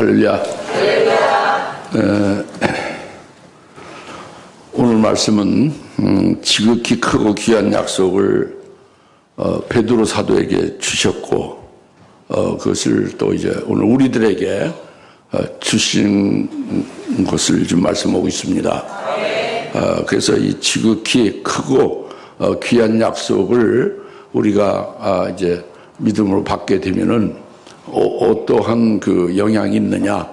할렐루야. 오늘 말씀은 지극히 크고 귀한 약속을 베드로 사도에게 주셨고 그것을 또 이제 오늘 우리들에게 주신 것을 좀 말씀하고 있습니다. 그래서 이 지극히 크고 귀한 약속을 우리가 이제 믿음으로 받게 되면은 어떠한 그 영향이 있느냐,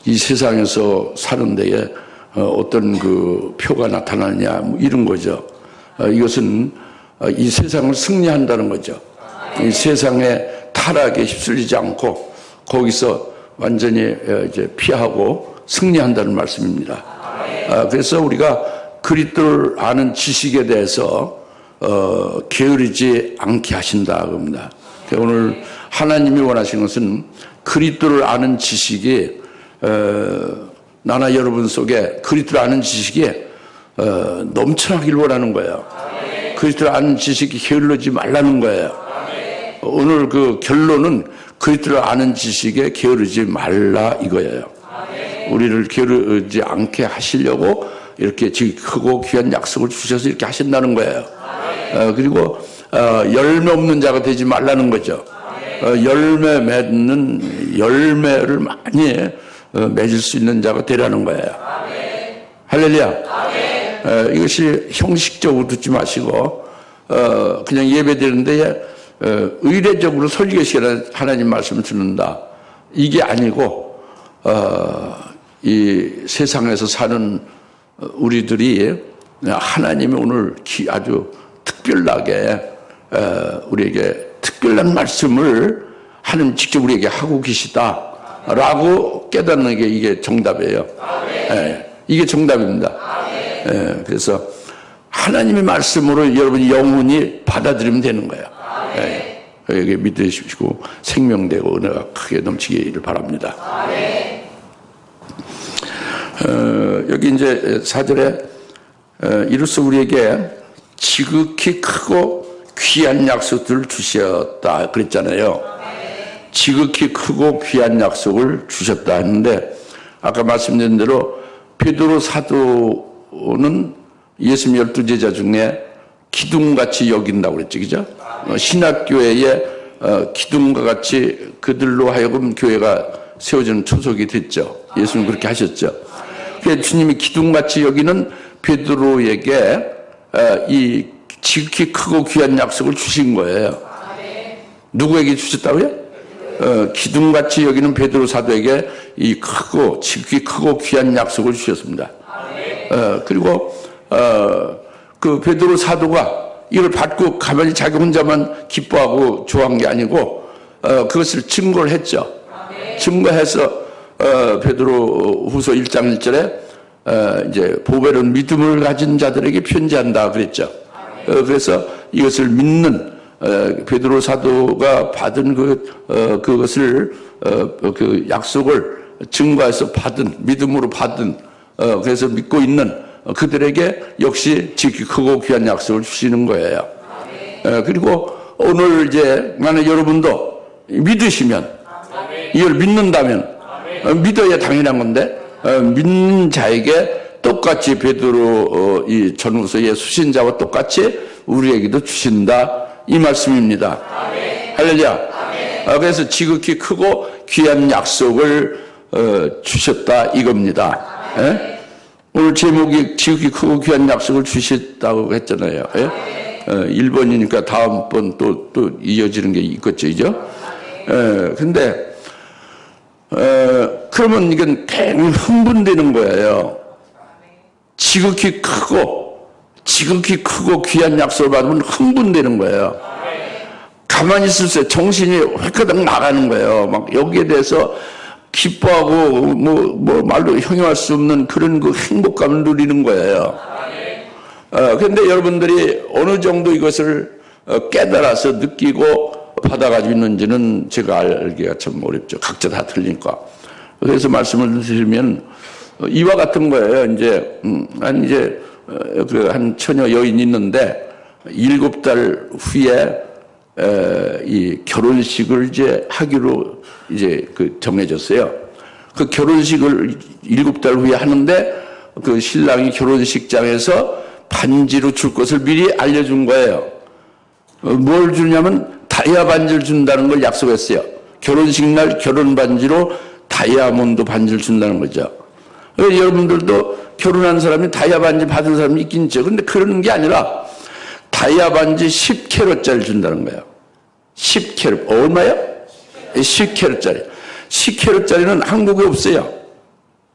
이 세상에서 사는 데에 어떤 그 표가 나타나느냐, 뭐 이런 거죠. 이것은 이 세상을 승리한다는 거죠. 이 세상의 타락에 휩쓸리지 않고 거기서 완전히 이제 피하고 승리한다는 말씀입니다. 그래서 우리가 그리스도를 아는 지식에 대해서 게으르지 않게 하신다 그럽니다. 오늘 하나님이 원하시는 것은 그리스도를 아는 지식이 나나 여러분 속에 그리스도를 아는 지식이 넘쳐나길 원하는 거예요. 그리스도를 아는 지식이 게을르지 말라는 거예요. 오늘 그 결론은 그리스도를 아는 지식에 게으르지 말라 이거예요. 우리를 게으르지 않게 하시려고 이렇게 크고 귀한 약속을 주셔서 이렇게 하신다는 거예요. 그리고 열매 없는 자가 되지 말라는 거죠. 열매 맺는 열매를 많이 맺을 수 있는 자가 되라는 거예요. 할렐루야. 이것이 형식적으로 듣지 마시고 그냥 예배드리는데 의례적으로 설교 시간에 하나님 말씀을 듣는다, 이게 아니고 이 세상에서 사는 우리들이 하나님이 오늘 아주 특별하게 우리에게 특별한 말씀을 하나님 직접 우리에게 하고 계시다라고 깨닫는 게 이게 정답이에요. 이게 정답입니다. 그래서 하나님의 말씀으로 여러분이 영혼이 받아들이면 되는 거예요. 여기 믿으시고 생명되고 은혜가 크게 넘치기를 바랍니다. 여기 이제 4절에 이로써 우리에게 지극히 크고 귀한 약속들을 주셨다 그랬잖아요. 지극히 크고 귀한 약속을 주셨다 했는데, 아까 말씀드린 대로 베드로 사도는 예수님 12제자 중에 기둥같이 여긴다고 그랬죠, 그죠? 신학교회의 기둥과 같이 그들로 하여금 교회가 세워지는 초석이 됐죠. 예수님 그렇게 하셨죠. 그래서 주님이 기둥같이 여기는 베드로에게 이 지극히 크고 귀한 약속을 주신 거예요. 누구에게 주셨다고요? 기둥같이 여기는 베드로 사도에게 이 크고 지극히 크고 귀한 약속을 주셨습니다. 그리고 그 베드로 사도가 이걸 받고 가만히 자기 혼자만 기뻐하고 좋아한 게 아니고 그것을 증거를 했죠. 증거해서 베드로 후서 1장 1절에 이제 보배로운 믿음을 가진 자들에게 편지한다 그랬죠. 그래서 이것을 믿는 베드로 사도가 받은 그것을 그 약속을 증거해서 받은, 믿음으로 받은, 그래서 믿고 있는 그들에게 역시 지극히 크고 귀한 약속을 주시는 거예요. 그리고 오늘 이제 만약 여러분도 믿으시면, 이걸 믿는다면, 믿어야 당연한 건데, 믿는 자에게 똑같이 베드로 이 전후서의 수신자와 똑같이 우리에게도 주신다, 이 말씀입니다. 할렐루야. 그래서 지극히 크고 귀한 약속을 주셨다 이겁니다. 오늘 제목이 지극히 크고 귀한 약속을 주셨다고 했잖아요. 1번이니까 다음번 또 이어지는 게 있겠죠. 근데 그러면 이건 굉장히 흥분되는 거예요. 지극히 크고 귀한 약속을 받으면 흥분되는 거예요. 가만히 있을 때 정신이 획가닥 나가는 거예요. 막 여기에 대해서 기뻐하고 뭐 말로 형용할 수 없는 그런 그 행복감을 누리는 거예요. 그런데 여러분들이 어느 정도 이것을 깨달아서 느끼고 받아가지고 있는지는 제가 알기가 참 어렵죠. 각자 다 틀리니까. 그래서 말씀을 드리면 이와 같은 거예요. 이제 한 처녀 여인이 있는데 7달 후에 이 결혼식을 이제 하기로 이제 정해졌어요. 그 결혼식을 7달 후에 하는데 그 신랑이 결혼식장에서 반지로 줄 것을 미리 알려준 거예요. 뭘 주냐면 다이아 반지를 준다는 걸 약속했어요. 결혼식 날 결혼 반지로 다이아몬드 반지를 준다는 거죠. 여러분들도 결혼한 사람이 다이아 반지 받은 사람이 있긴 있죠. 근데 그런 게 아니라 다이아 반지 10캐럿짜리 준다는 거예요. 10캐럿. 얼마요? 10캐럿짜리. 10캐럿짜리는 한국에 없어요.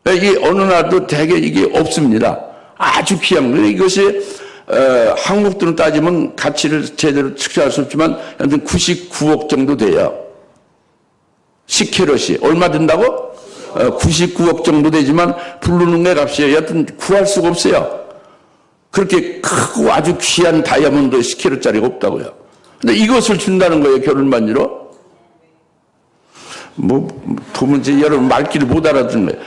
이게 어느 나라도 대개 이게 없습니다. 아주 귀한 거예요. 이것이 한국 돈으로 따지면 가치를 제대로 측정할 수 없지만 99억 정도 돼요. 10캐럿이 얼마 든다고? 99억 정도 되지만 부르는 게 값이에요. 여하튼 구할 수가 없어요. 그렇게 크고 아주 귀한 다이아몬드 10캐럿짜리가 없다고요. 근데 이것을 준다는 거예요. 결혼 반지로. 도무지 여러분 말귀를 못 알아듣는 거예요.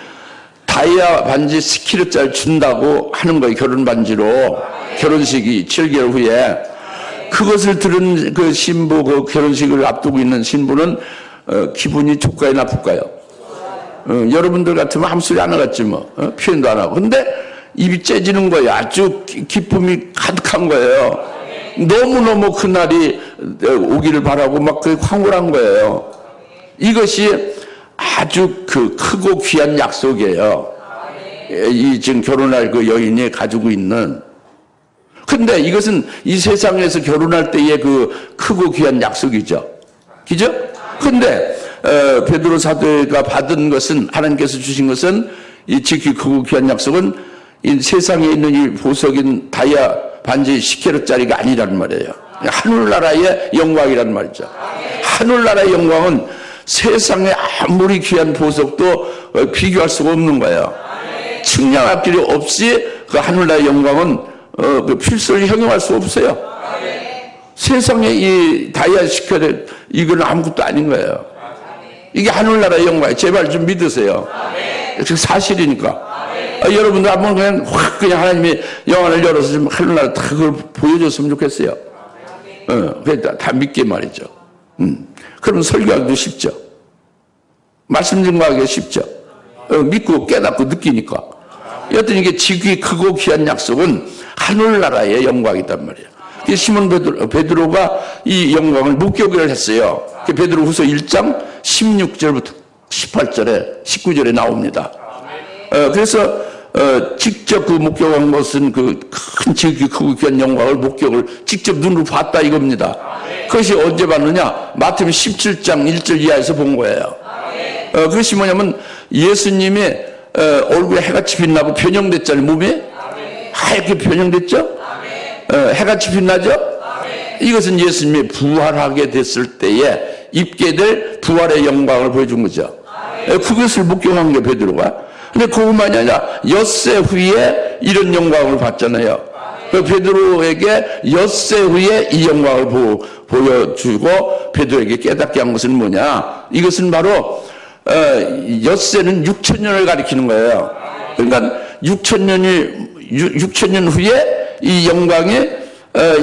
다이아 반지 10캐럿짜리 준다고 하는 거예요. 결혼 반지로. 결혼식이 7개월 후에. 그것을 들은 그 신부, 그 결혼식을 앞두고 있는 신부는 기분이 좋을까요, 나쁠까요? 여러분들 같으면 아무 소리 안 하겠지 뭐. 표현도 안 하고. 근데 입이 째지는 거예요. 아주 기쁨이 가득한 거예요. 너무너무 그날이 오기를 바라고 막 그 황홀한 거예요. 이것이 아주 그 크고 귀한 약속이에요. 이 지금 결혼할 그 여인이 가지고 있는. 근데 이것은 이 세상에서 결혼할 때의 그 크고 귀한 약속이죠. 그죠? 근데 베드로 사도가 받은 것은, 하나님께서 주신 것은, 이 지극히 크고 귀한 약속은 이 세상에 있는 이 보석인 다이아 반지 10캐럿짜리가 아니라는 말이에요. 하늘나라의 영광이라는 말이죠. 하늘나라의 영광은 세상에 아무리 귀한 보석도 비교할 수가 없는 거예요. 측량할 필요 없이 그 하늘나라의 영광은 그 필수를 형용할 수 없어요. 세상에 이 다이아 10캐럿 이건 아무것도 아닌 거예요. 이게 하늘나라의 영광이에요. 제발 좀 믿으세요. 사실이니까. 여러분들 한번 그냥 확 그냥 하나님이 영안을 열어서 좀 하늘나라 다 그걸 보여줬으면 좋겠어요. 그러니까 다 믿게 말이죠. 그럼 설교하기도 쉽죠. 말씀 증거하기가 쉽죠. 믿고 깨닫고 느끼니까. 여튼 이게 지극히 크고 귀한 약속은 하늘나라의 영광이단 말이에요. 시몬 베드로가 이 영광을 목격을 했어요. 베드로후서 1장 16절부터 18절에 19절에 나옵니다. 그래서 직접 그 목격한 것은 그 큰 지극히 크고 귀한 영광을 목격을 직접 눈으로 봤다 이겁니다. 그것이 언제 봤느냐? 마태복음 17장 1절 이하에서 본 거예요. 그것이 뭐냐면 예수님이 얼굴에 해같이 빛나고 변형됐잖아요. 몸이 하얗게 변형됐죠? 해같이 빛나죠? 이것은 예수님이 부활하게 됐을 때에 입게 될 부활의 영광을 보여준 거죠. 그것을 목격한 게 베드로가. 근데 그것만이 아니라 엿새 후에 이런 영광을 봤잖아요. 베드로에게 엿새 후에 이 영광을 보여주고 베드로에게 깨닫게 한 것은 뭐냐? 이것은 바로 엿새는 6,000년을 가리키는 거예요. 그러니까 6,000년 후에 이 영광이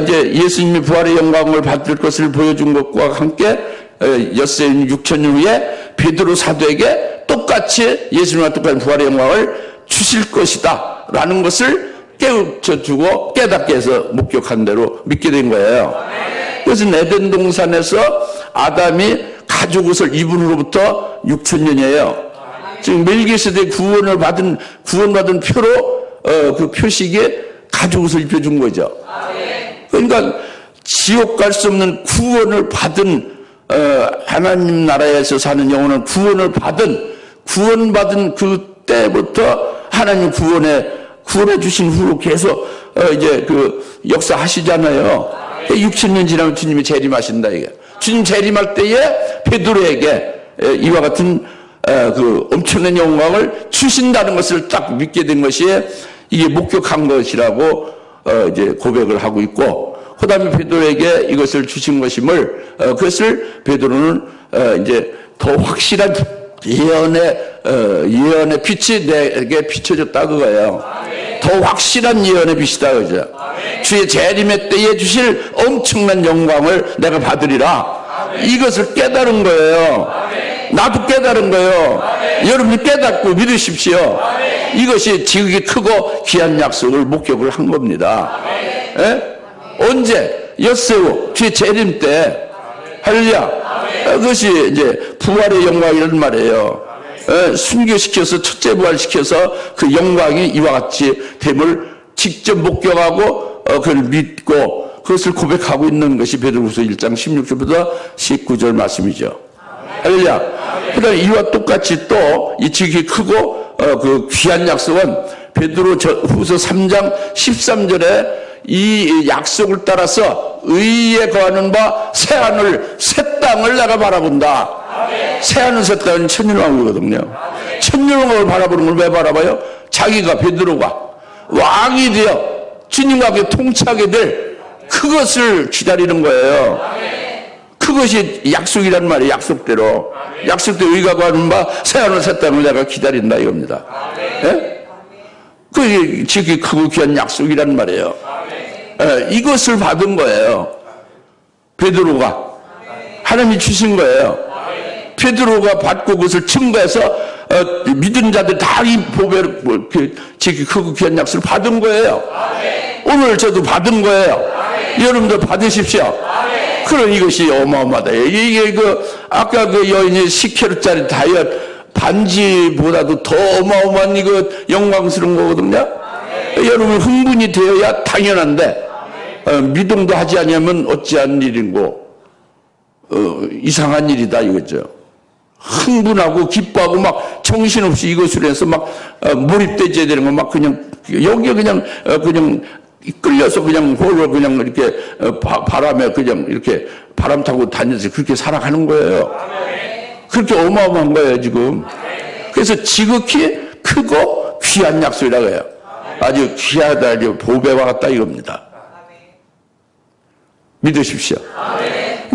이제 예수님이 부활의 영광을 받을 것을 보여준 것과 함께 엿새는 6,000년 후에 베드로 사도에게 똑같이 예수님과 똑같은 부활의 영광을 주실 것이다 라는 것을 깨우쳐주고 깨닫게 해서 목격한 대로 믿게 된 거예요. 그래서 에덴 동산에서 아담이 가죽 옷을 입은 후로부터 6,000년이에요. 지금 멜기세덱 구원받은 표로 그 표식에 가죽 옷을 입혀준 거죠. 그러니까 지옥 갈 수 없는 구원을 받은 하나님 나라에서 사는 영혼은 구원받은 그때부터 하나님 구원해 주신 후로 계속 이제 그 역사하시잖아요. 6,000년 지나면 주님이 재림하신다 이게. 주님 재림할 때에 베드로에게 이와 같은 그 엄청난 영광을 주신다는 것을 딱 믿게 된 것이 이게 목격한 것이라고 이제 고백을 하고 있고, 그다음에 베드로에게 이것을 주신 것임을 그것을 베드로는 이제 더 확실한 예언의 빛이 내게 비춰졌다 그거예요. 더 확실한 예언의 빛이다 그죠. 주의 재림의 때에 주실 엄청난 영광을 내가 받으리라. 이것을 깨달은 거예요. 나도 깨달은 거예요. 여러분이 깨닫고 믿으십시오. 이것이 지극히 크고 귀한 약속을 목격을 한 겁니다. 예? 언제? 엿새우 주의 재림 때. 할렐루야. 그것이 이제 부활의 영광이라는 말이에요. 예? 순교시켜서 첫째 부활시켜서 그 영광이 이와 같이 됨을 직접 목격하고 그걸 믿고 그것을 고백하고 있는 것이 베드로후서 1장 16절부터 19절 말씀이죠. 할렐루야. 그다음에 이와 똑같이 또 이 지극히 크고 그 귀한 약속은 베드로후서 3장 13절에 이 약속을 따라서 의에 거하는 바 새하늘 새 땅을 내가 바라본다. 새하늘 새 땅은 천년왕국이거든요. 천년왕국을 바라보는 걸 왜 바라봐요? 자기가 베드로가 왕이 되어 주님과 함께 통치하게 될 그것을 기다리는 거예요. 그것이 약속이란 말이에요. 약속대로. 약속대로 의가 가는 바 새하늘 새 땅을 내가 기다린다 이겁니다. 예? 그게 지극히 크고 귀한 약속이란 말이에요. 예, 이것을 받은 거예요. 베드로가. 하나님이 주신 거예요. 베드로가 받고 그것을 증거해서 믿은 자들 다 이 보배를 지극히 크고 귀한 약속을 받은 거예요. 오늘 저도 받은 거예요. 여러분도 받으십시오. 그런 이것이 어마어마하다. 이게 아까 그 여인이 10kg짜리 다이어트 반지보다도 더 어마어마한 이거 영광스러운 거거든요. 여러분 흥분이 되어야 당연한데, 미동도 하지 않으면 어찌한 일이고, 이상한 일이다 이거죠. 흥분하고 기뻐하고 막 정신없이 이것으로 해서 막 몰입되지 되는 거 막 그냥 여기에 그냥 끌려서 그냥 홀로 그냥 이렇게 바람에 그냥 이렇게 바람 타고 다녀서 그렇게 살아가는 거예요. 그렇게 어마어마한 거예요 지금. 그래서 지극히 크고 귀한 약속이라고 해요. 아주 귀하다, 아주 보배와 같다 이겁니다. 믿으십시오.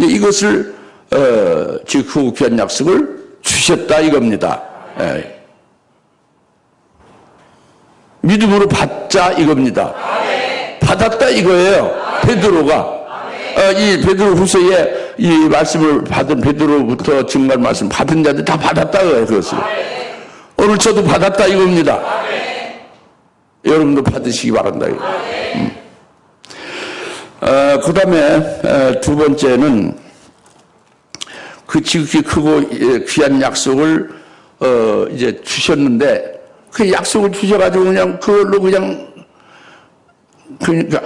이것을 지극히 크고 귀한 약속을 주셨다 이겁니다. 예. 믿음으로 받자 이겁니다. 받았다 이거예요. 베드로가. 이 베드로후서에 이 말씀을 받은 베드로부터 증거한 말씀 받은 자들 다 받았다 그래요. 그것을. 오늘 저도 받았다 이겁니다. 여러분도 받으시기 바란다. 그 다음에 두 번째는 그 지극히 크고 귀한 약속을 이제 주셨는데 그 약속을 주셔가지고 그냥 그걸로 그냥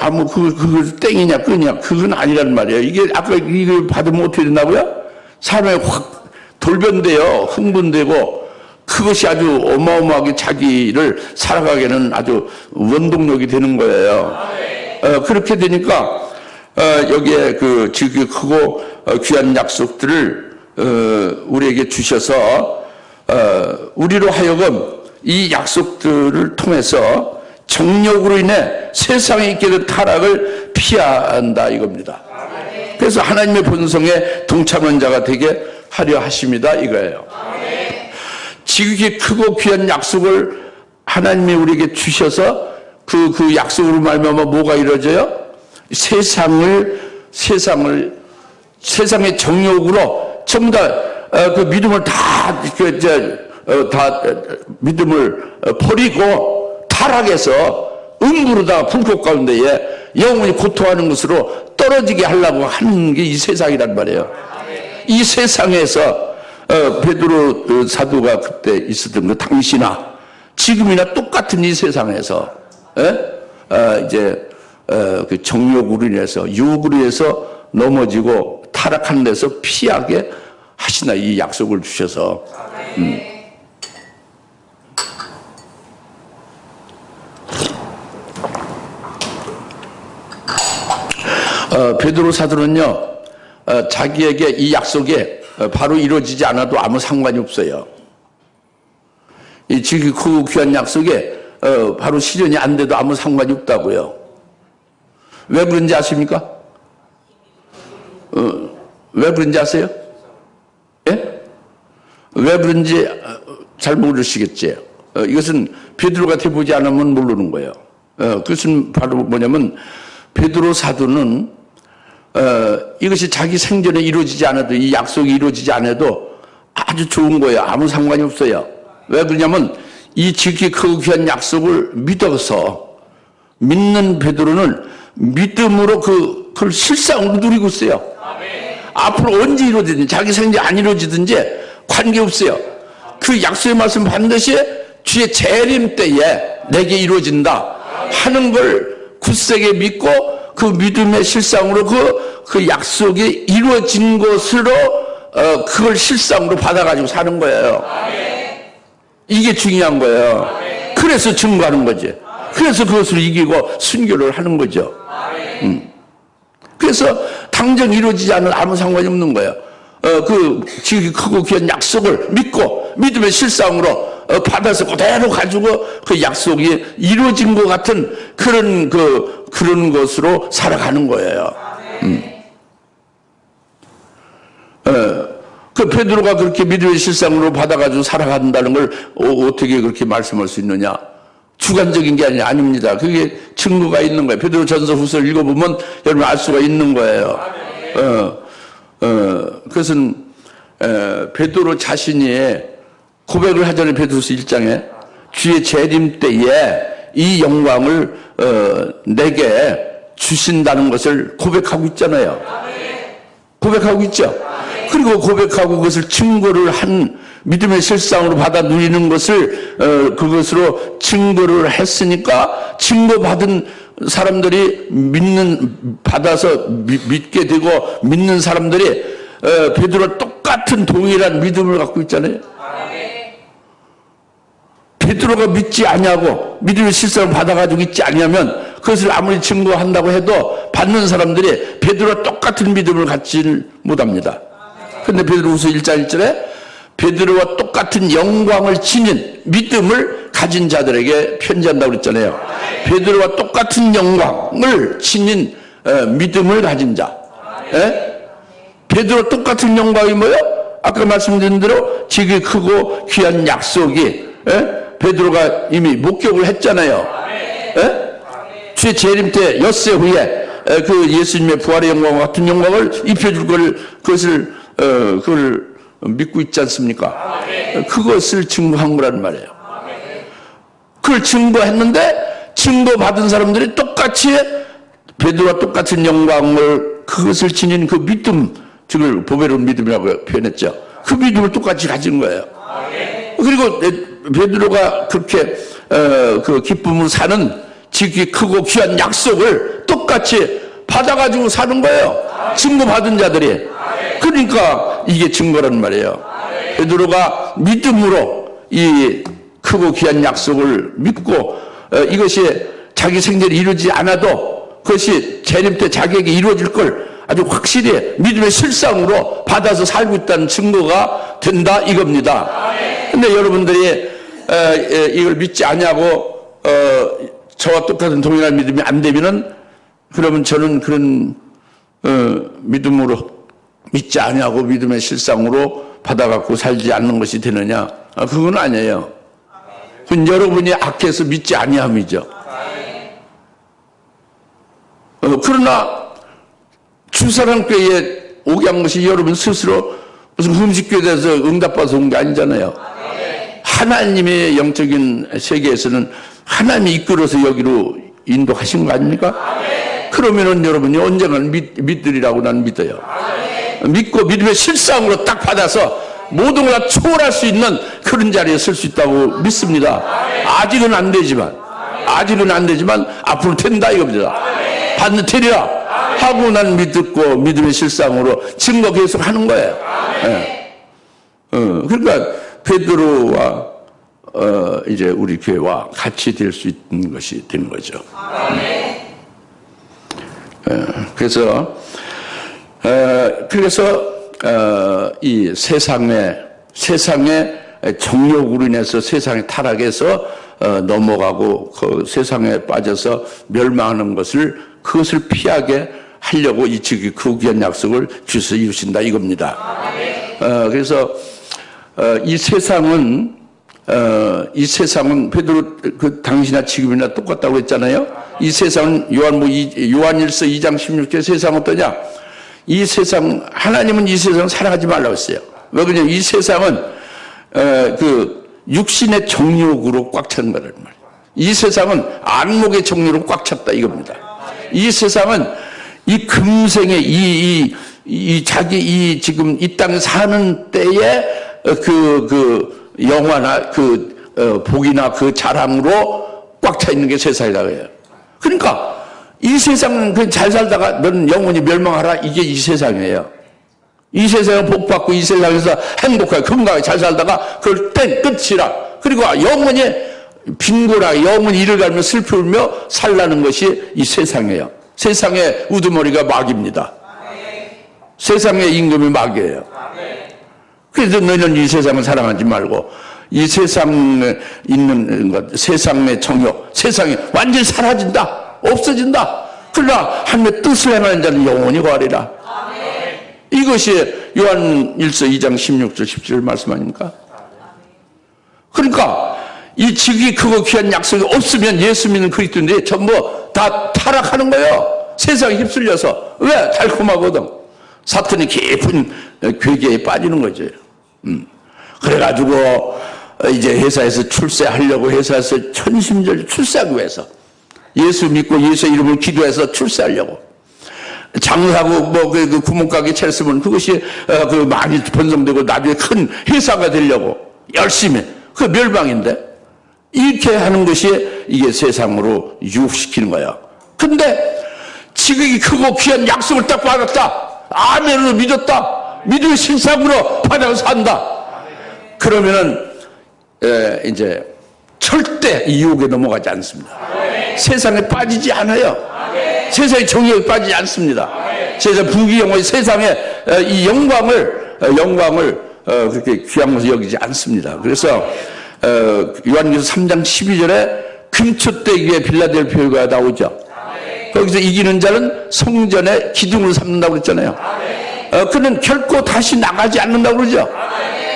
아무 그거 땡이냐 끄냐 그건 아니란 말이에요. 이게 아까 이걸 받으면 어떻게 된다고요? 사람이 확 돌변돼요. 흥분되고 그것이 아주 어마어마하게 자기를 살아가게는 아주 원동력이 되는 거예요. 그렇게 되니까 여기에 그 지극히 크고 귀한 약속들을 우리에게 주셔서 우리로 하여금 이 약속들을 통해서 정욕으로 인해 세상에 있게 된 타락을 피한다 이겁니다. 그래서 하나님의 본성에 동참한 자가 되게 하려 하십니다 이거예요. 지극히 크고 귀한 약속을 하나님이 우리에게 주셔서 그 약속으로 말미암아 뭐가 이루어져요? 세상의 정욕으로 전부 다 그 믿음을 다 믿음을 버리고 타락해서 음부로다가 불꽃 가운데에 영원히 고통하는 것으로 떨어지게 하려고 하는 게 이 세상이란 말이에요. 이 세상에서 베드로 사도가 그때 있었던 그 당시나 지금이나 똑같은 이 세상에서 이제 그 정욕으로 인해서 유혹으로 인해서 넘어지고 타락하는 데서 피하게 하시나 이 약속을 주셔서 베드로 사도는요 자기에게 이 약속에 바로 이루어지지 않아도 아무 상관이 없어요. 이 지극히 크고 귀한 약속에 바로 실현이 안 돼도 아무 상관이 없다고요. 왜 그런지 아십니까? 왜 그런지 아세요? 예? 왜 그런지 잘 모르시겠지. 이것은 베드로가 돼보지 않으면 모르는 거예요. 그것은 바로 뭐냐면 베드로 사도는 이것이 자기 생전에 이루어지지 않아도 이 약속이 이루어지지 않아도 아주 좋은 거예요. 아무 상관이 없어요. 왜 그러냐면 이 지극히 크고 귀한 약속을 믿어서 믿는 베드로는 믿음으로 그걸 실상으로 누리고 있어요. 앞으로 언제 이루어지든지 자기 생제 안 이루어지든지 관계없어요. 그 약속의 말씀 반드시 주의 재림 때에 내게 이루어진다 하는 걸 굳세게 믿고 그 믿음의 실상으로 그 약속이 이루어진 것으로 그걸 실상으로 받아가지고 사는 거예요. 이게 중요한 거예요. 그래서 증거하는 거지. 그래서 그것을 이기고 순교를 하는 거죠. 그래서 당장 이루어지지 않은 아무 상관이 없는 거예요. 그 지극히 크고 귀한 약속을 믿고 믿음의 실상으로 받아서 그대로 가지고 그 약속이 이루어진 것 같은 그런 것으로 살아가는 거예요. 그 베드로가 그렇게 믿음의 실상으로 받아가지고 살아간다는 걸 어떻게 그렇게 말씀할 수 있느냐? 주관적인 게 아닙니다. 그게 증거가 있는 거예요. 베드로 전서 후서를 읽어보면 여러분 알 수가 있는 거예요. 그것은 베드로 자신이 고백을 하잖아요. 베드로서 1장에 주의 재림 때에 이 영광을 내게 주신다는 것을 고백하고 있잖아요. 고백하고 있죠. 그리고 고백하고 그것을 증거를 한 믿음의 실상으로 받아 누리는 것을 그것으로 증거를 했으니까 증거받은 사람들이 받아서 믿게 되고 믿는 사람들이 베드로와 똑같은 동일한 믿음을 갖고 있잖아요. 베드로가 믿지 아니하고 믿음의 실상을 받아가지고 있지 아니하면 그것을 아무리 증거한다고 해도 받는 사람들이 베드로와 똑같은 믿음을 갖지 못합니다. 그런데 베드로후서 1장 1절에 베드로와 똑같은 영광을 지닌 믿음을 가진 자들에게 편지한다고 그랬잖아요. 베드로와 똑같은 영광을 지닌 믿음을 가진 자. 베드로와 똑같은 영광이 뭐예요? 아까 말씀드린 대로 지극히 크고 귀한 약속이 베드로가 이미 목격을 했잖아요. 주의 재림 때 엿새 후에 그 예수님의 부활의 영광과 같은 영광을 입혀줄 그걸 믿고 있지 않습니까? 그것을 증거한 거란 말이에요. 그걸 증거했는데 증거받은 사람들이 똑같이 베드로와 똑같은 영광을 그것을 지닌 그 믿음, 즉을 보배로운 믿음이라고 표현했죠. 그 믿음을 똑같이 가진 거예요. 그리고 베드로가 그렇게 그 기쁨으로 사는 지극히 크고 귀한 약속을 똑같이 받아가지고 사는 거예요. 증거받은 자들이. 그러니까 이게 증거란 말이에요. 베드로가 믿음으로 이 크고 귀한 약속을 믿고 이것이 자기 생전에 이루어지지 않아도 그것이 재림 때 자기에게 이루어질 걸 아주 확실히 믿음의 실상으로 받아서 살고 있다는 증거가 된다 이겁니다. 근데 여러분들이 이걸 믿지 않냐고 저와 똑같은 동일한 믿음이 안 되면은 그러면 저는 그런 믿음으로 믿지 않냐고 믿음의 실상으로 받아갖고 살지 않는 것이 되느냐? 그건 아니에요. 그건 여러분이 악해서 믿지 아니함이죠. 그러나 주사랑교회에 오게 한 것이 여러분 스스로 무슨 흠식교회에서 응답받아서 온 게 아니잖아요. 하나님의 영적인 세계에서는 하나님이 이끌어서 여기로 인도하신 거 아닙니까? 그러면은 여러분이 언젠가는 믿으리라고 난 믿어요. 믿고 믿음의 실상으로 딱 받아서 모든 걸 다 초월할 수 있는 그런 자리에 설 수 있다고 믿습니다. 아직은 안 되지만 앞으로 된다 이겁니다. 받는 테리라 하고 난 믿고 믿음의 실상으로 증거 계속 하는 거예요. 그러니까 베드로와 이제 우리 교회와 같이 될 수 있는 것이 된 거죠. 그래서 이 세상의 정욕으로 인해서 세상의 타락에서 넘어가고 그 세상에 빠져서 멸망하는 그것을 피하게 하려고 이 지극히 그 귀한 약속을 주셔서 이루신다 이겁니다. 그래서 이 세상은 베드로 당시나 지금이나 똑같다고 했잖아요. 이 세상은 요한일서 2장 16절 세상 어떠냐? 이 세상 하나님은 이 세상을 사랑하지 말라고 했어요. 왜 그러냐면 이 세상은 그 육신의 정욕으로 꽉 찬 거란 말이에요. 이 세상은 안목의 정욕으로 꽉 찼다 이겁니다. 이 세상은 이 금생에 이 자기 이 지금 이 땅에 사는 때에 그 영화나 복이나 그 자랑으로 꽉 차 있는 게 세상이라고 해요. 그러니까 이 세상은 잘 살다가 너는 영원히 멸망하라 이게 이 세상이에요. 이 세상은 복 받고 이 세상에서 행복하게 건강하게 잘 살다가 그걸 땡 끝이라. 그리고 영원히 빈곤하게 영원히 이를 갈며 슬피 울며 살라는 것이 이 세상이에요. 세상의 우두머리가 마귀입니다. 세상의 임금이 마귀예요. 그래서 너희는 이 세상을 사랑하지 말고 이 세상에 있는 것, 세상의 정욕, 세상이 완전히 사라진다, 없어진다. 그러나 하나님의 뜻을 행하는 자는 영원히 거하리라. 이것이 요한 1서 2장 16절 17절 말씀 아닙니까? 그러니까 이 지극히 크고 귀한 약속이 없으면 예수 믿는 그리스도인들이 전부 다 타락하는 거예요. 세상에 휩쓸려서. 왜? 달콤하거든. 사탄이 깊은 괴계에 빠지는 거죠. 그래가지고 이제 회사에서 출세하려고 회사에서 천심절 출세하기 위해서 예수 믿고 예수 이름을 기도해서 출세하려고 장사하고 뭐 그 구멍가게 차렸으면 그것이 그 많이 번성되고 나중에 큰 회사가 되려고 열심히 그 멸망인데 이렇게 하는 것이 이게 세상으로 유혹시키는 거야. 근데 지극히 크고 귀한 약속을 딱 받았다. 아멘으로 믿었다. 믿음의 신상으로 받아서 산다. 그러면은 이제 절대 유혹에 넘어가지 않습니다. 세상에 빠지지 않아요. 세상의 정욕에 빠지지 않습니다. 세상 부귀영화의 세상의 이 영광을 그렇게 귀한 것을 여기지 않습니다. 그래서 요한계시록 3장 12절에 금초대기에 빌라델피아가 나오죠. 거기서 이기는 자는 성전의 기둥을 삼는다고 그랬잖아요. 그는 결코 다시 나가지 않는다고 그러죠.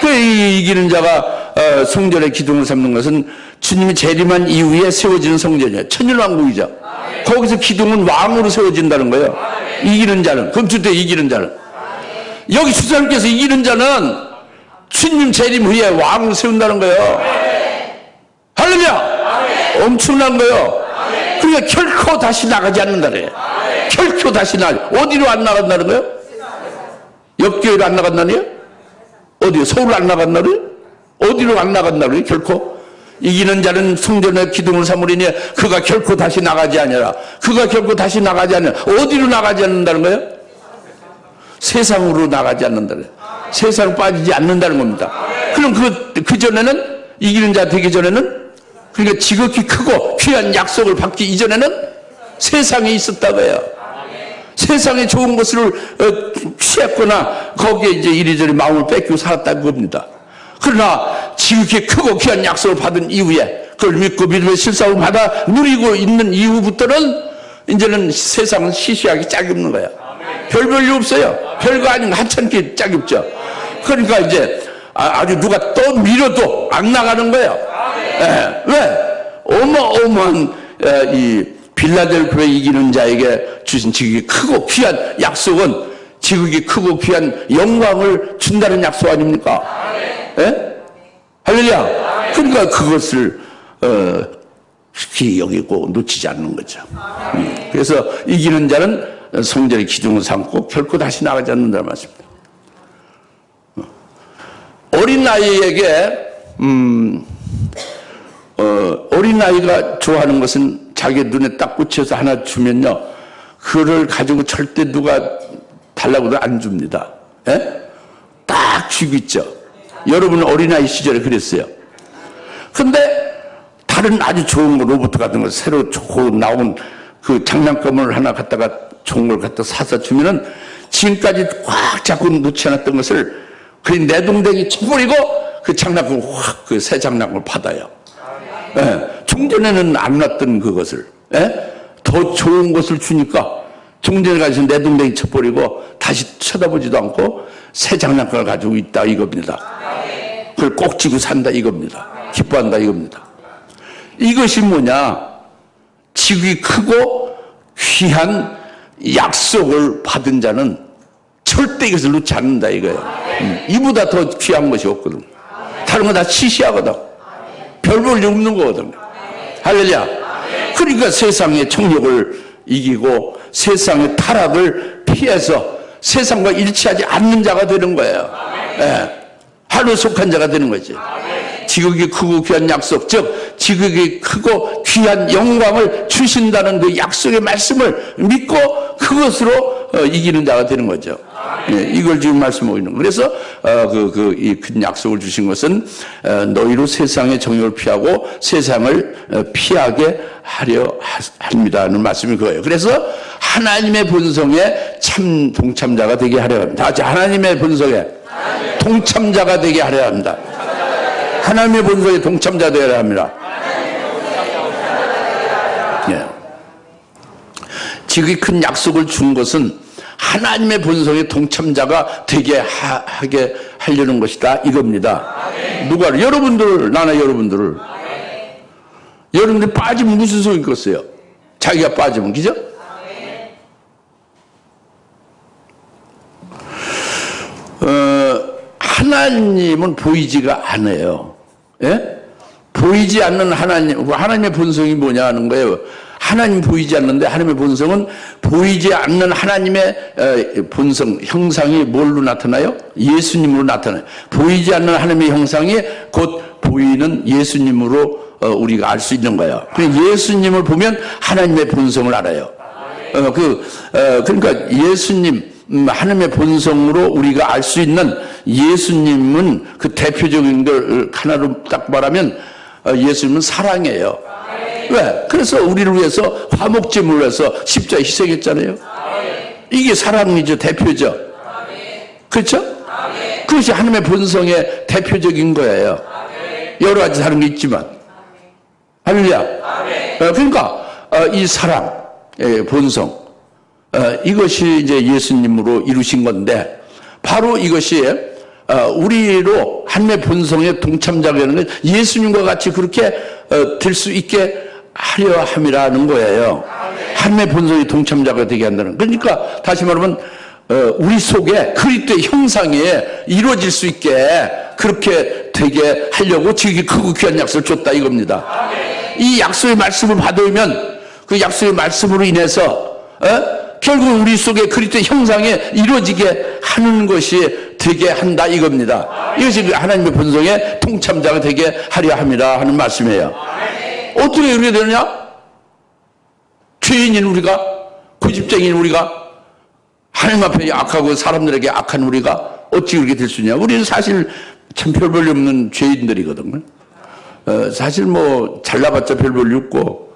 그 이기는 자가 성전의 기둥을 삼는 것은 주님이 재림한 이후에 세워지는 성전이에요. 천일왕국이죠. 거기서 기둥은 왕으로 세워진다는 거예요. 이기는 자는, 금초대 이기는 자는. 여기 주사님께서 이기는 자는 주님 재림 후에 왕으로 세운다는 거예요. 할렐루야! 엄청난 거예요. 그러니까 결코 다시 나가지 않는다래요. 결코 다시 어디로 안 나간다는 거예요? 옆교회로 안 나간다네요? 어디요? 서울 안 나간다고요? 어디로 안 나간다고요? 결코? 이기는 자는 성전의 기둥을 삼으리니 그가 결코 다시 나가지 아니라. 그가 결코 다시 나가지 않으라. 어디로 나가지 않는다는 거예요? 세상으로 나가지 않는다는 거예요. 세상으로 빠지지 않는다는 겁니다. 그럼 그 전에는 이기는 자 되기 전에는 그러니까 지극히 크고 귀한 약속을 받기 이전에는 세상에 있었다고 해요. 세상에 좋은 것을 취했거나 거기에 이제 이리저리 마음을 뺏기고 살았다는 겁니다. 그러나 지극히 크고 귀한 약속을 받은 이후에 그걸 믿고 믿음의 실상을 받아 누리고 있는 이후부터는 이제는 세상은 시시하게 짝이 없는 거야. 별볼일 없어요. 별거 아닌 거 하찮게 짝이 없죠. 그러니까 이제 아주 누가 또 밀어도 안 나가는 거예요. 왜? 어마어마한 이 빌라델피아에 이기는 자에게 주신 지극히 크고 귀한 약속은 지극히 크고 귀한 영광을 준다는 약속 아닙니까? 할렐루야. 그러니까 그것을 깊이 여기고 놓치지 않는 거죠. 그래서 이기는 자는 성전의 기둥을 삼고 결코 다시 나가지 않는다는 말씀입니다. 어린아이에게 어린아이가 좋아하는 것은 자기 눈에 딱 꽂혀서 하나 주면요 그를 가지고 절대 누가 달라고 해도 안 줍니다. 딱 쥐고 있죠. 여러분은 어린아이 시절에 그랬어요. 근데 다른 아주 좋은 거 로봇 같은 거 새로 좋고 나온 그 장난감을 하나 갖다가 좋은 걸 갖다 사서 주면은 지금까지 꽉 잡고 놓지 않았던 것을 그 내동댕이 쳐버리고 그 장난감을 확 그 새 장난감을 받아요. 종전에는 안 놨던 그것을 더 좋은 것을 주니까 종전에 가서 내동댕이 쳐버리고 다시 쳐다보지도 않고 새 장난감을 가지고 있다 이겁니다. 그걸 꼭 쥐고 산다 이겁니다. 기뻐한다 이겁니다. 이것이 뭐냐? 지극히 크고 귀한 약속을 받은 자는 절대 이것을 놓지 않는다 이거예요. 이보다 더 귀한 것이 없거든. 다른 건 다 시시하거든. 별 볼 일 없는 거거든. 할렐루야. 그러니까 세상의 정욕을 이기고 세상의 타락을 피해서 세상과 일치하지 않는 자가 되는 거예요. 예. 하루에 속한 자가 되는 거지. 지극히 크고 귀한 약속, 즉 지극히 크고 귀한 영광을 주신다는 그 약속의 말씀을 믿고 그것으로 이기는 자가 되는 거죠. 예, 이걸 지금 말씀하고 있는 거예요. 그래서 이 큰 약속을 주신 것은 너희로 세상의 정욕을 피하고 세상을 피하게 하려 합니다는 말씀이 그거예요. 그래서 하나님의 본성에 참 동참자가 되게 하려 합니다. 다 같이 하나님의 본성에 동참자가 되게 하려 합니다. 하나님의 본성에 동참자 되어야 합니다. 예. 지극히 큰 약속을 준 것은 하나님의 본성에 동참자가 되게 하게 하려는 것이다 이겁니다. 누가? 여러분들을, 나나 여러분들을. 여러분들이 빠지면 무슨 소용이 있겠어요? 자기가 빠지면, 그죠? 하나님은 보이지가 않아요. 예? 보이지 않는 하나님의 본성이 뭐냐 하는 거예요. 하나님 보이지 않는데 하나님의 본성은 보이지 않는 하나님의 본성, 형상이 뭘로 나타나요? 예수님으로 나타나요. 보이지 않는 하나님의 형상이 곧 보이는 예수님으로 우리가 알 수 있는 거예요. 예수님을 보면 하나님의 본성을 알아요. 그러니까 예수님, 하나님의 본성으로 우리가 알 수 있는 예수님은 그 대표적인 걸 하나로 딱 말하면 예수님은 사랑이에요. 왜? 그래서 우리를 위해서 화목제물을 해서 십자가에 희생했잖아요. 이게 사랑이죠. 대표죠. 그렇죠? 그것이 하나님의 본성의 대표적인 거예요. 여러 가지 다른 게 있지만. 할렐루야. 그러니까 이 사랑의 본성, 이것이 이제 예수님으로 이루신 건데 바로 이것이 우리로 하나님의 본성의 동참자가 되는 건 예수님과 같이 그렇게 될 수 있게 하려 함이라는 거예요. 하나님의 본성의 동참자가 되게 한다는. 그러니까 다시 말하면 우리 속에 그리스도의 형상이 이루어질 수 있게 그렇게 되게 하려고 지극히 크고 귀한 약속을 줬다 이겁니다. 이 약속의 말씀을 받으면 그 약속의 말씀으로 인해서 결국 우리 속에 그리스도의 형상이 이루어지게 하는 것이 되게 한다 이겁니다. 이것이 하나님의 본성의 동참자가 되게 하려 함이라 하는 말씀이에요. 어떻게 이렇게 되느냐? 죄인인 우리가, 고집쟁이인 우리가, 하나님 앞에 악하고 사람들에게 악한 우리가 어찌 그렇게 될 수 있냐? 우리는 사실 참 별 볼일 없는 죄인들이거든요. 사실 뭐 잘나봤자 별 볼일 없고,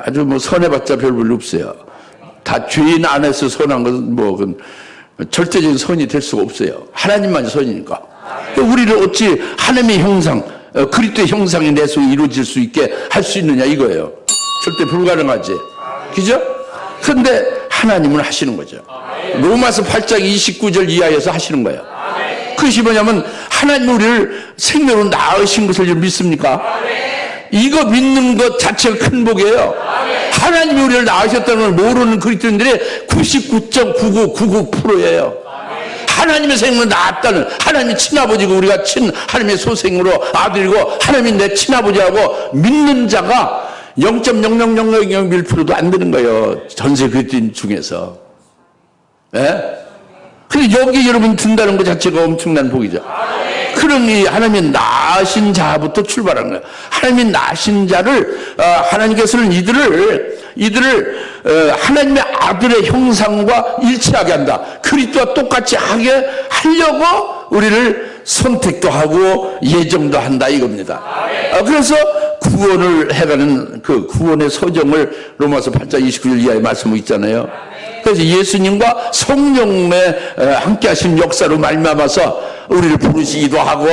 아주 뭐 선해봤자 별 볼일 없어요. 다 죄인 안에서 선한 것은 뭐 절대적인 선이 될 수가 없어요. 하나님만 선이니까. 우리를 어찌 하나님의 형상, 그리스도의 형상이 내 속에 이루어질 수 있게 할 수 있느냐 이거예요. 절대 불가능하지. 그죠? 그런데 하나님은 하시는 거죠. 로마서 8장 29절 이하에서 하시는 거예요. 그것이 뭐냐면 하나님 우리를 생명으로 낳으신 것을 믿습니까? 이거 믿는 것 자체가 큰 복이에요. 하나님이 우리를 낳으셨다는 걸 모르는 그리스도인들의 99.9999%예요. 하나님의 생명을 낳았다는, 하나님의 친아버지고 우리가 하나님의 소생으로 아들이고 하나님이 내 친아버지하고 믿는 자가 0.00001%도 안 되는 거예요. 전세 그리스도인 중에서. 근데 여기 여러분 든다는 것 자체가 엄청난 복이죠. 그러니 하나님이 낳으신 자부터 출발하는 거예요. 하나님이 낳으신 자를 하나님께서는 이들을 하나님의 아들의 형상과 일치하게 한다. 그리스도와 똑같이 하게 하려고 우리를 선택도 하고 예정도 한다 이겁니다. 그래서 구원을 해가는 그 구원의 소정을 로마서 8장 29절 이하에 말씀하고 있잖아요. 그래서 예수님과 성령의 함께 하신 역사로 말미암아서 우리를 부르시기도 하고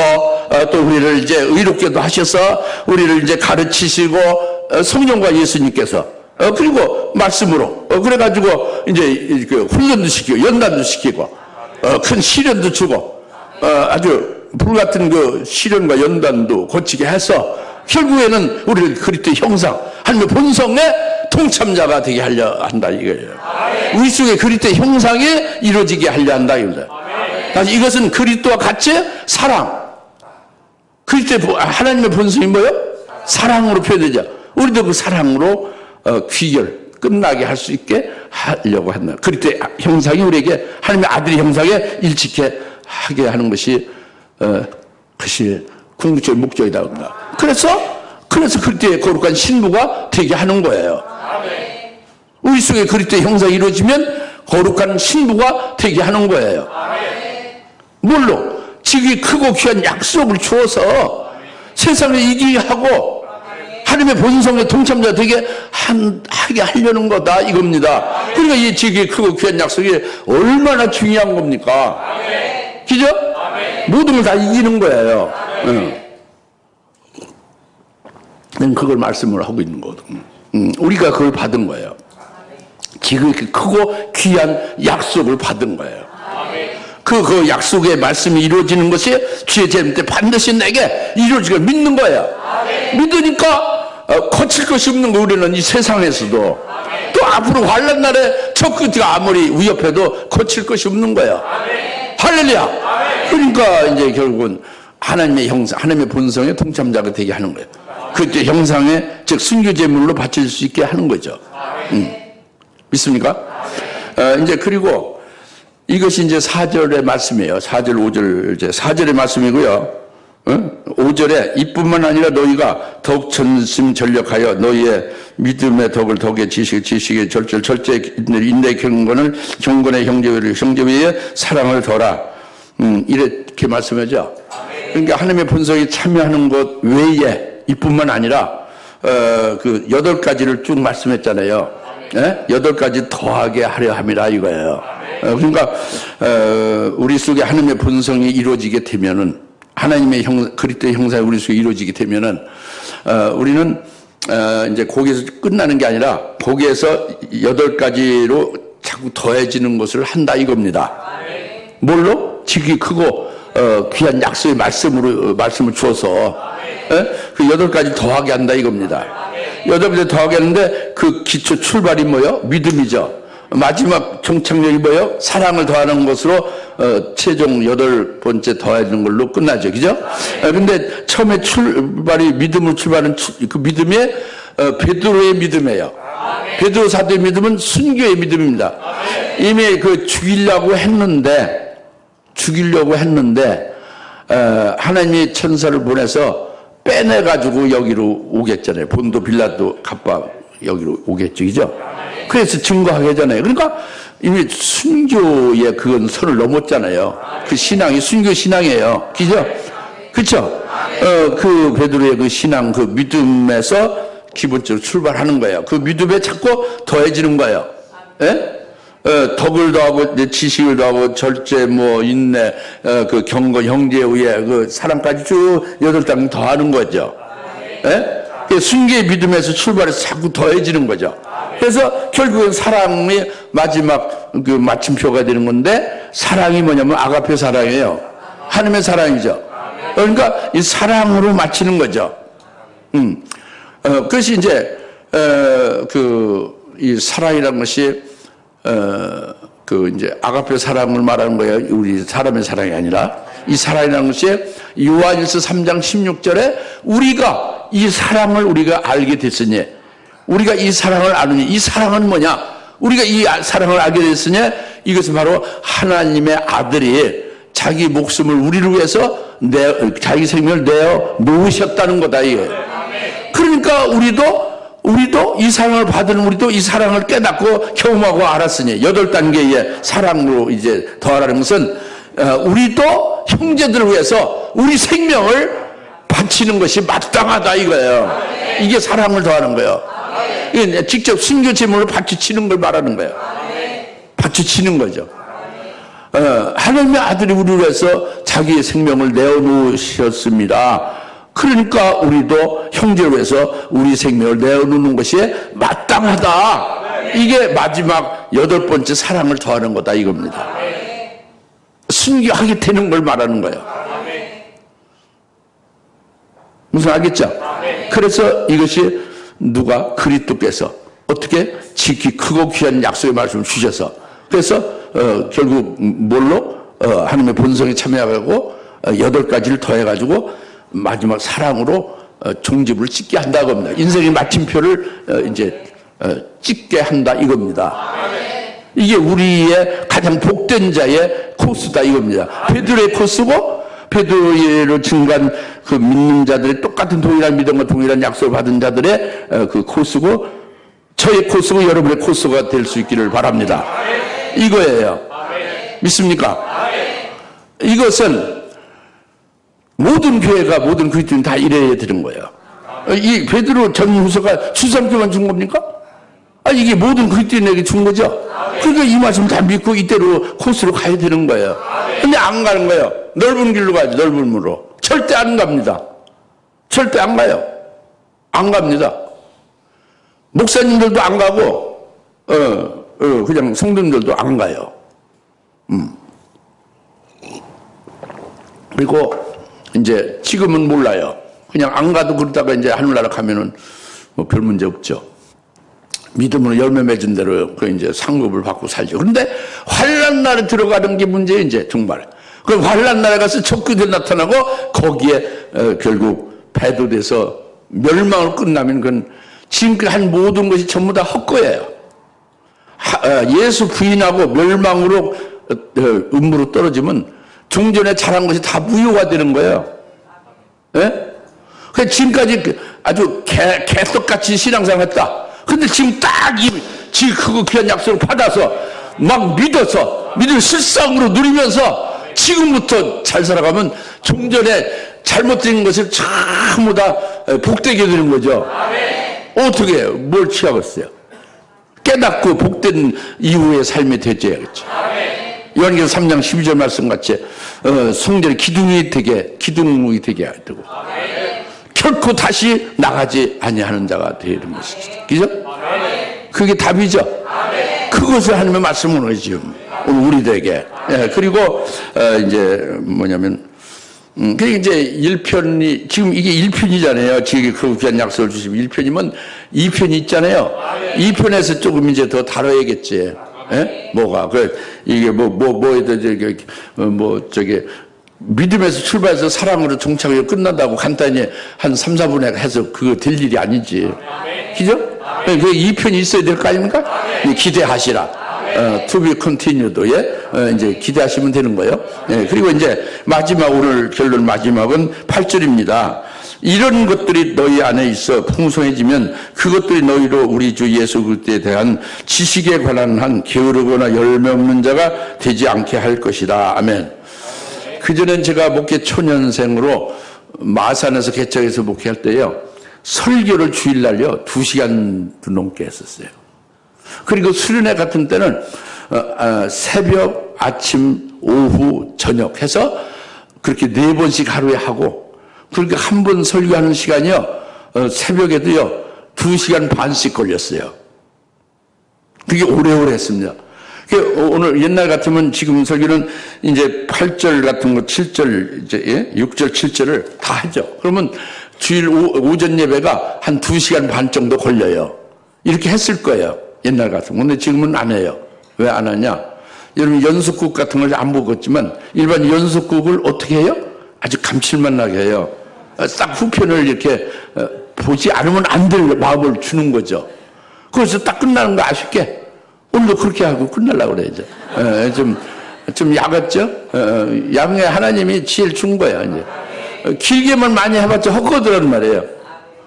또 우리를 이제 의롭게도 하셔서 우리를 이제 가르치시고 성령과 예수님께서 그리고 말씀으로 그래가지고 이제 그 훈련도 시키고 연단도 시키고 큰 시련도 주고 아주 불같은 그 시련과 연단도 거치게 해서 결국에는 우리를 그리스도의 형상 하나님의 본성에 동참자가 되게 하려 한다 이거예요. 우리 속에 그리스도의 형상이 이루어지게 하려 한다 이거죠. 다시 이것은 그리스도와 같이 사랑. 그리스도의 하나님의 본성이 뭐예요? 사랑으로 표현되죠. 우리도 그 사랑으로 귀결 끝나게 할 수 있게 하려고 한다. 그리스도의 형상이 우리에게 하나님의 아들의 형상에 일치케 하게 하는 것이 그것이 궁극적인 목적이다. 그래서 그리스도의 거룩한 신부가 되게 하는 거예요. 우리 속에 그리스도의 형상이 이루어지면 거룩한 신부가 되게 하는 거예요. 뭘로? 지극히 크고 귀한 약속을 주어서 세상을 이기게 하고 하나님의 본성의 동참자 되게 하게 하려는 거다 이겁니다. 그러니까 이 지극히 크고 귀한 약속이 얼마나 중요한 겁니까? 그죠? 모든 걸 다 이기는 거예요. 그걸 말씀을 하고 있는 거거든. 우리가 그걸 받은 거예요. 지극히 크고 귀한 약속을 받은 거예요. 그 약속의 말씀이 이루어지는 것이 주의 재림 때 반드시 내게 이루어지게 믿는 거예요. 믿으니까 거칠 것이 없는 거. 우리는 이 세상에서도 또 앞으로 환난 날에 저 끝이 아무리 위협해도 거칠 것이 없는 거예요. 할렐루야. 그러니까 이제 결국은 하나님의 형상, 하나님의 본성의 동참자가 되게 하는 거예요. 그 형상에 즉 순교 제물로 바칠 수 있게 하는 거죠. 믿습니까? 이제 그리고 이것이 이제 4절의 말씀이에요. 4절, 5절, 이제 4절의 말씀이고요. 5절에 이뿐만 아니라 너희가 더욱 전심전력하여 너희의 믿음의 덕을 덕에 지식의 절제 인내 경건의 형제의 사랑을 더라. 이렇게 말씀하죠. 그러니까 하나님의 본성에 참여하는 것 외에 이뿐만 아니라 그 8가지를 쭉 말씀했잖아요. 8가지 더하게 하려 함이라 이거예요. 그러니까 우리 속에 하나님의 본성이 이루어지게 되면은 하나님의 그리스도의 형상이 우리 속에 이루어지게 되면은 우리는 이제 거기에서 끝나는 게 아니라 거기에서 8가지로 자꾸 더해지는 것을 한다 이겁니다. 뭘로? 지극히 크고 귀한 약속의 말씀을 주어서 그 8가지 더하게 한다 이겁니다. 8가지 더하게 하는데 그 기초 출발이 뭐예요? 믿음이죠. 마지막 종착역이 뭐예요? 사랑을 더하는 것으로 최종 8번째 더하는 걸로 끝나죠. 그죠? 근데 처음에 출발이 믿음으로 출발하는 그 믿음이 베드로의 믿음이에요. 베드로 사도의 믿음은 순교의 믿음입니다. 이미 그 죽이려고 했는데 하나님이 천사를 보내서 빼내가지고 여기로 오겠잖아요. 본도 빌라도 갑바 여기로 오겠죠. 그죠? 그래서 증거하게 하잖아요. 그러니까 이미 순교의 그건 선을 넘었잖아요. 그 신앙이 순교 신앙이에요. 그죠? 그쵸? 그 베드로의 그 신앙, 그 믿음에서 기본적으로 출발하는 거예요. 그 믿음에 자꾸 더해지는 거예요. 예? 덕을 더하고, 지식을 더하고, 절제, 인내, 그 경건, 형제에 의해 그 사랑까지 쭉 8장 더하는 거죠. 예? 순교의 믿음에서 출발해서 자꾸 더해지는 거죠. 그래서 결국은 사랑이 마지막 그 마침표가 되는 건데, 사랑이 뭐냐면 아가페 사랑이에요. 하나님의 사랑이죠. 그러니까 이 사랑으로 마치는 거죠. 그것이 이제 이 사랑이라는 것이 그 이제 아가페 사랑을 말하는 거예요. 우리 사람의 사랑이 아니라 이 사랑이라는 것이 요한일서 3장 16절에 우리가 이 사랑을 우리가 알게 됐으니, 우리가 이 사랑을 아느니, 이 사랑은 뭐냐? 우리가 이 사랑을 알게 됐으니 이것은 바로 하나님의 아들이 자기 목숨을 우리를 위해서 자기 생명을 내어 놓으셨다는 거다 이거예요. 그러니까 우리도 이 사랑을 받은 우리도 이 사랑을 깨닫고 경험하고 알았으니 8단계의 사랑으로 이제 더하라는 것은 우리도 형제들을 위해서 우리 생명을 바치는 것이 마땅하다 이거예요. 이게 사랑을 더하는 거예요. 이게 직접 순교 제물로 바치치는 걸 말하는 거예요. 바치치는 거죠. 하나님의 아들이 우리를 위해서 자기의 생명을 내어놓으셨습니다. 그러니까 우리도 형제를 위해서 우리 생명을 내어놓는 것이 마땅하다. 이게 마지막 8번째 사랑을 더하는 거다 이겁니다. 순교하게 되는 걸 말하는 거예요. 무슨 알겠죠? 그래서 이것이 누가 그리스도께서 어떻게 지극히 크고 귀한 약속의 말씀을 주셔서 그래서 결국 뭘로 하나님의 본성에 참여하고 8가지를 더해가지고 마지막 사랑으로 종집을 찍게 한다고 합니다. 인생의 마침표를 이제 찍게 한다 이겁니다. 이게 우리의 가장 복된 자의 코스다 이겁니다. 베드로의 코스고 베드로를 증거한 그 믿는 자들의 똑같은 동일한 믿음과 동일한 약속을 받은 자들의 그 코스고 저의 코스고 여러분의 코스가 될 수 있기를 바랍니다. 이거예요. 믿습니까? 이것은 모든 교회가 모든 그리스도인 다 이래야 되는 거예요. 이 베드로 전후서가 주상교만 준 겁니까? 이게 모든 그리스도인에게 준 거죠. 그러니까 이 말씀 다 믿고 이대로 코스로 가야 되는 거예요. 근데 안 가는 거예요. 넓은 길로 가야지, 넓은 문으로. 절대 안 갑니다. 절대 안 가요. 안 갑니다. 목사님들도 안 가고, 그냥 성도님들도 안 가요. 그리고 이제 지금은 몰라요. 그냥 안 가도 그러다가 이제 하늘나라 가면은 뭐 별 문제 없죠. 믿음으로 열매 맺은 대로 그 이제 상급을 받고 살죠. 그런데 환난 날에 들어가는 게 문제예요, 이제 정말. 그 환난 날에 가서 적그들 나타나고 거기에 결국 배도돼서 멸망을 끝나면 그건 지금까지 한 모든 것이 전부 다 헛거예요. 예수 부인하고 멸망으로 음부로 떨어지면 종전에 잘한 것이 다 무효가 되는 거예요. 예? 그 지금까지 아주 개떡같이 신앙생활 했다. 근데 지금 딱 지금 그거 귀한 약속을 받아서 막 믿어서 믿을 실상으로 누리면서 지금부터 잘 살아가면 종전에 잘못된 것을 전부 다 복되게 되는 거죠. 어떻게 해요? 뭘 취하겠어요? 깨닫고 복된 이후의 삶이 되져야겠죠. 요한계시록 3장 12절 말씀같이 성전의 기둥이 되게 해야 되고 결코 다시 나가지 아니하는 자가 되는 것이죠. 그죠? 그게 답이죠. 그것을 하나님의 말씀으로 지금 오늘 우리들에게. 그리고 이제 뭐냐면 그게 이제 1편이 지금 이게 1편이잖아요. 지금 그 귀한 약속을 주시면 1편이면 2편이 있잖아요. 2편에서 조금 이제 더 다뤄야겠지. 예? 뭐가 이게 저기 믿음에서 출발해서 사랑으로 종착이 끝난다고 간단히 한 3, 4분에 해서 그거 될 일이 아니지. 그죠? 그 2편이 있어야 될 거 아닙니까? 기대하시라. To be continued. 예? 이제 기대하시면 되는 거예요. 예, 그리고 이제 마지막 오늘 결론 마지막은 8절입니다. 이런 것들이 너희 안에 있어 풍성해지면 그것들이 너희로 우리 주 예수 그리스도에 대한 지식에 관한 한 게으르거나 열매 없는 자가 되지 않게 할 것이다. 아멘. 그전엔 제가 목회 초년생으로 마산에서 개척해서 목회할 때요. 설교를 주일날요. 2시간도 넘게 했었어요. 그리고 수련회 같은 때는 새벽, 아침, 오후, 저녁 해서 그렇게 4번씩 하루에 하고 그렇게 한 번 설교하는 시간이요. 새벽에도요. 2시간 반씩 걸렸어요. 그게 오래오래 했습니다. 오늘 옛날 같으면 지금 설교는 이제 8절 같은 거 7절 이제 6절 7절을 다 하죠. 그러면 주일 오전 예배가 한 2시간 반 정도 걸려요. 이렇게 했을 거예요. 옛날 같으면. 근데 지금은 안 해요. 왜 안 하냐? 여러분 연속극 같은 걸 안 먹었지만 일반 연속극을 어떻게 해요? 아주 감칠맛 나게 해요. 딱 후편을 이렇게 보지 않으면 안 될 마음을 주는 거죠. 그래서 딱 끝나는 거 아쉽게 오늘도 그렇게 하고 끝내려고 그래야죠. 좀 야갔죠? 양에 하나님이 지혜를 준 거야, 이제. 길게만 많이 해봤자 헛거더란 말이에요.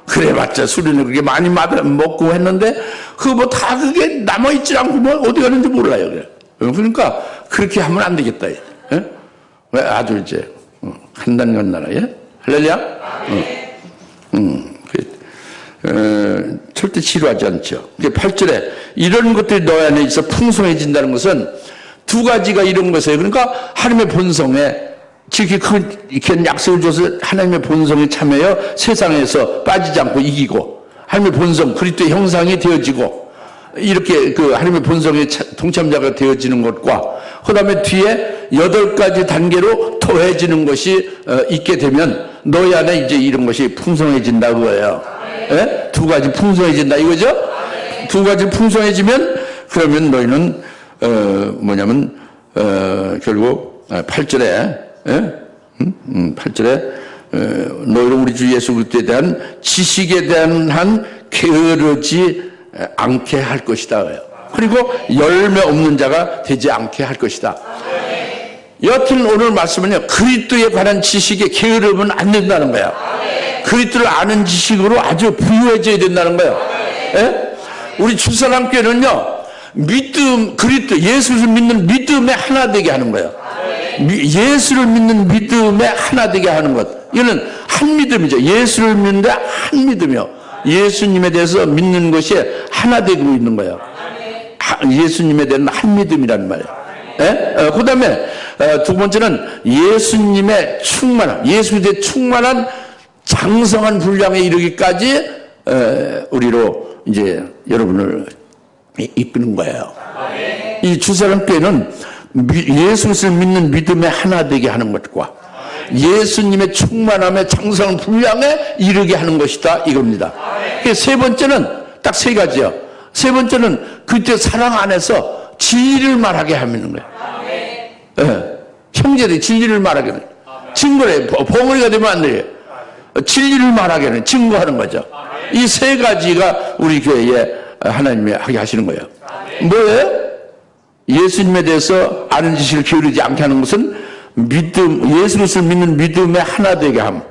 그래봤자 수련을 그렇게 많이 먹고 했는데, 그거 뭐 다 그게 남아있지 않고 뭐 어디 가는지 몰라요, 그래. 그러니까 그렇게 하면 안 되겠다, 예? 아주 이제, 간단간단하, 예? 할렐루야? 절대 지루하지 않죠. 8절에 이런 것들이 너 안에 있어 풍성해진다는 것은 두 가지가 이런 것이에요. 그러니까 하나님의 본성에 이렇게 약속을 줘서 하나님의 본성에 참여하여 세상에서 빠지지 않고 이기고 하나님의 본성 그리스도의 형상이 되어지고 이렇게 그 하나님의 본성에 동참자가 되어지는 것과 그 다음에 뒤에 8가지 단계로 더해지는 것이 있게 되면 너희 안에 이제 이런 것이 풍성해진다고 해요. 예? 2가지 풍성해진다 이거죠? 2가지 풍성해지면 그러면 너희는 결국 8절에 8절에 너희는 우리 주 예수 그리스도에 대한 지식에 대한 한 게으르지 않게 할 것이다. 그리고 열매 없는 자가 되지 않게 할 것이다. 여하튼 오늘 말씀은요, 그리스도에 관한 지식에 게으르면 안 된다는 거야. 그리스도를 아는 지식으로 아주 부유해져야 된다는 거예요. 우리 주사랑교회는요, 믿음, 그리스도, 예수를 믿는 믿음에 하나 되게 하는 거예요. 예수를 믿는 믿음에 하나 되게 하는 것. 이거는 한 믿음이죠. 예수를 믿는데 한 믿음이요. 예수님에 대해서 믿는 것이 하나 되고 있는 거예요. 예수님에 대한 한 믿음이라는 말이에요. 그 다음에 두 번째는 예수님의 충만한, 예수에 대해 충만한 장성한 분량에 이르기까지 우리로 이제 여러분을 이끄는 거예요. 이 주사랑교회는 예수를 믿는 믿음에 하나 되게 하는 것과 예수님의 충만함에 장성한 분량에 이르게 하는 것이다, 이겁니다. 세 번째는 딱 세 가지요. 세 번째는 그때 사랑 안에서 진리를 말하게 하는 거예요. 형제들이 진리를 말하게 하는 거예요. 증거래, 벙어리가 되면 안 돼요. 진리를 말하게 하는, 증거하는 거죠. 이 세 가지가 우리 교회에 하나님이 하게 하시는 거예요. 뭐예요? 예수님에 대해서 아는 지식을 기울이지 않게 하는 것은 믿음, 예수를 믿는 믿음에 하나 되게 함.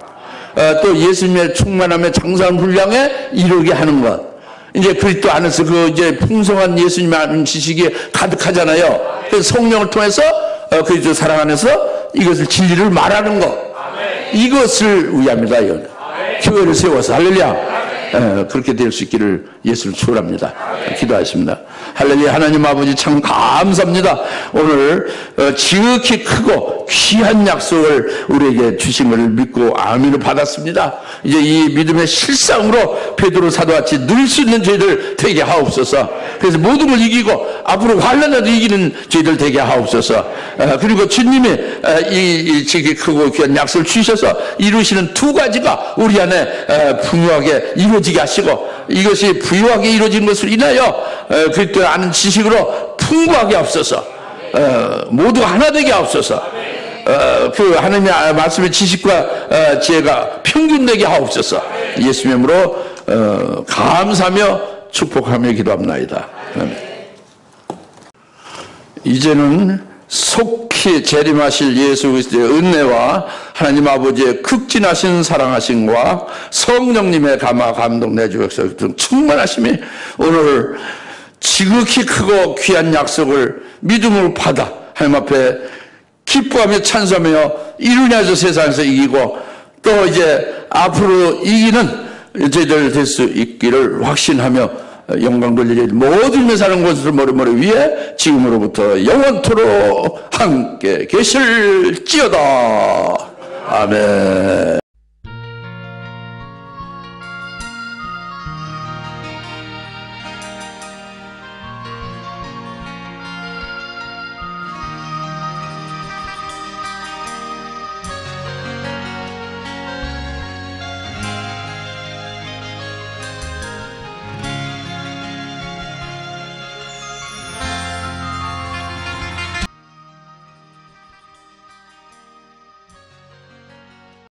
또 예수님의 충만함에 장성한 분량에 이르게 하는 것. 이제 그리스도 안에서 그 이제 풍성한 예수님의 아는 지식이 가득하잖아요. 그래서 성령을 통해서 그리스도 사랑 안에서 이것을 진리를 말하는 것. 이것을 위함이다. 교회를 세워서 할렐루야. 그렇게 될 수 있기를 예수를 축원합니다. 기도하겠습니다. 할렐루야. 하나님 아버지 참 감사합니다. 오늘 지극히 크고 귀한 약속을 우리에게 주신 것을 믿고 아멘을 받았습니다. 이제 이 믿음의 실상으로 베드로 사도같이 늘 수 있는 저희들 되게 하옵소서. 그래서 모든 걸 이기고 앞으로 환난에도 이기는 저희들 되게 하옵소서. 그리고 주님이 이 지극히 크고 귀한 약속을 주셔서 이루시는 두 가지가 우리 안에 풍요하게 이루어지게 하시고, 이것이 부유하게 이루어진 것을 인하여 그리스도를 아는 지식으로 풍부하게 하옵소서. 모두 하나 되게 하옵소서. 그 하나님의 말씀의 지식과 지혜가 평균되게 하옵소서. 예수님의 이름으로 감사하며 축복하며 기도합나이다. 이제는 속히 재림하실 예수 그리스도의 은혜와 하나님 아버지의 극진하신 사랑하심과 성령님의 감화 감동 내주 역사 등 충만하심이 오늘 지극히 크고 귀한 약속을 믿음으로 받아 하나님 앞에 기뻐하며 찬송하며 이루냐서 세상에서 이기고 또 이제 앞으로 이기는 저희들 될 수 있기를 확신하며 영광 돌리리 모든 데 사는 곳에서 머리머리 위에 지금으로부터 영원토록 함께 계실지어다. 아멘.